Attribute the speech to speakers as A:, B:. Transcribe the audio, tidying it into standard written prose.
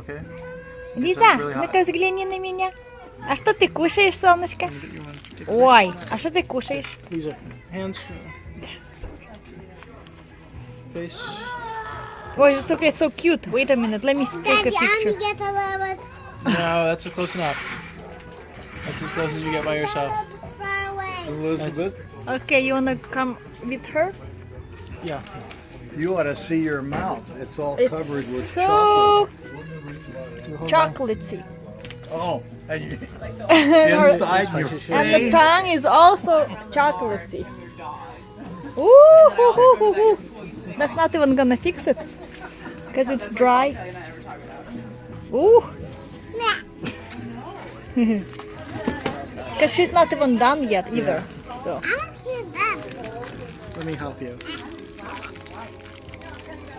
A: Okay.
B: Лиза, ну-ка взгляни на меня. А что ты кушаешь, солнышко? Ой, а что ты кушаешь?
A: These are hands. Face.
B: Ой, it's okay, so cute. Wait a minute, let me take a picture.
C: Get a little bit
A: No, that's close enough. That's as close as you get by yourself.
C: far away.
D: Elizabeth,
B: Okay, you wanna come with her?
A: Yeah.
D: you ought to see your mouth. It's all
B: It's
D: covered with
B: so
D: chocolate.
B: chocolatey.
D: Oh, and inside your
B: And the
D: face.
B: tongue is also chocolatey. Ooh, hoo, hoo, hoo, hoo. That's not even gonna fix it because it's dry. Ooh. Because she's not even done yet either. So
C: I don't hear that.
A: Let me help you.